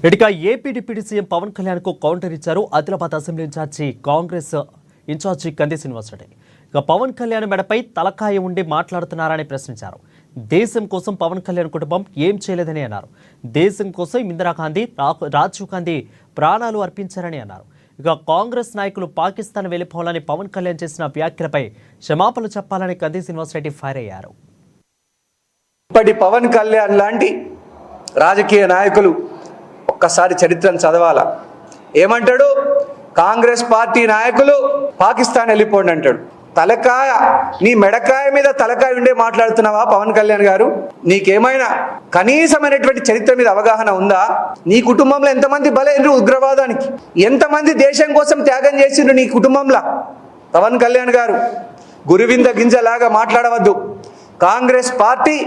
ఇక AP deputy CM Pawan Kalyan కు counter ఇచ్చారు Adilabad assembly incharge Congress incharge Kandi Srinivasa Reddy. ఇక పవన్ కళ్యాణ్ మెడపై తలకాయ ఉండి మాట్లాడుతున్నారని ప్రశ్నించారు. దేశం కోసం పవన్ కళ్యాణ్ కుటుంబం ఏం చేయలేదని అన్నారు. దేశం కోసం ఇందిరాగాంధీ, రాజీవ్ గాంధీ ప్రాణాలు అర్పించారని అన్నారు. ఇక కాంగ్రెస్ నాయకులు పాకిస్తాన్ వెళ్లిపోవాలని పవన్ కళ్యాణ్ చేసిన వ్యాఖ్యలపై క్షమాపణలు చెప్పాలని కంది శ్రీనివాసరెడ్డి ఫైర్ అయ్యారు. ఇప్పటి పవన్ కళ్యాణ్ లాంటి రాజకీయ నాయకులు ఒక్కసారి చరిత్రను చదవాలా. ఏమంటాడు? కాంగ్రెస్ పార్టీ నాయకులు పాకిస్తాన్ వెళ్ళిపోండి అంటాడు. తలకాయ, నీ మెడకాయ మీద తలకాయ ఉండే మాట్లాడుతున్నావా పవన్ కళ్యాణ్ గారు? నీకేమైనా కనీసమైనటువంటి చరిత్ర మీద అవగాహన ఉందా? నీ కుటుంబంలో ఎంతమంది బలైనరు ఉగ్రవాదానికి? ఎంతమంది దేశం కోసం త్యాగం చేసిండ్రు నీ కుటుంబంలో? పవన్ కళ్యాణ్ గారు గురువింద గింజలాగా మాట్లాడవద్దు. కాంగ్రెస్ పార్టీ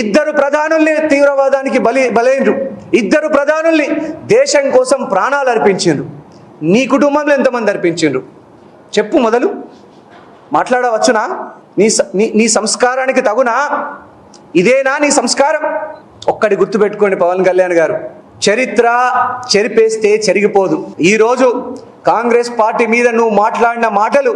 ఇద్దరు ప్రధానుల్ని తీవ్రవాదానికి బలైనరు. ఇద్దరు ప్రధానుల్ని దేశం కోసం ప్రాణాలు అర్పించిండ్రు. నీ కుటుంబంలో ఎంతమంది అర్పించిండ్రు చెప్పు. మొదలు మాట్లాడవచ్చునా? నీ సంస్కారానికి తగునా? ఇదేనా నీ సంస్కారం? ఒక్కడి గుర్తుపెట్టుకోండి పవన్ కళ్యాణ్ గారు, చరిత్ర చెరిపేస్తే చెరిగిపోదు. ఈరోజు కాంగ్రెస్ పార్టీ మీద నువ్వు మాట్లాడిన మాటలు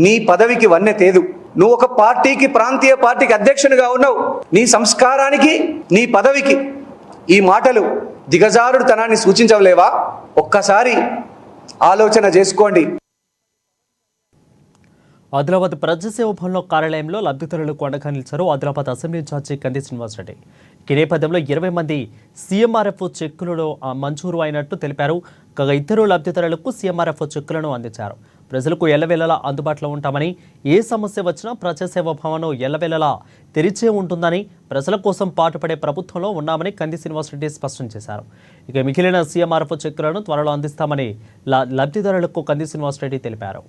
నీ పదవికి వన్నె తేదు. నువ్వు ఒక పార్టీకి, ప్రాంతీయ పార్టీకి అధ్యక్షునిగా ఉన్నావు. నీ సంస్కారానికి, నీ పదవికి ఈ మాటలు దిగజారుడుతనాన్ని సూచించలేవా? ఒక్కసారి ఆలోచన చేసుకోండి. ఆదిలాబాద్ ప్రజాసేవ భవన్లో కార్యాలయంలో లబ్ధిదారులకు అండగా నిలిచారు ఆదిలాబాద్ అసెంబ్లీ ఇన్ఛార్జి కంది శ్రీనివాసరెడ్డి. ఈ నేపథ్యంలో 20 మంది సీఎంఆర్ఎఫ్ చెక్కులను మంజూరు అయినట్టు తెలిపారు. కాగా ఇద్దరు లబ్ధిదారులకు సీఎంఆర్ఎఫ్ చెక్కులను అందించారు. ప్రజలకు ఎల్లవేళలా అందుబాటులో ఉంటామని, ఏ సమస్య వచ్చినా ప్రజాసేవ భవన్ ఎల్లవేళలా తెరిచే ఉంటుందని, ప్రజల కోసం పాటుపడే ప్రభుత్వంలో ఉన్నామని కంది శ్రీనివాసరెడ్డి స్పష్టం చేశారు. ఇక మిగిలిన సీఎంఆర్ఎఫ్ చెక్కులను త్వరలో అందిస్తామని లబ్ధిదారులకు కంది శ్రీనివాసరెడ్డి తెలిపారు.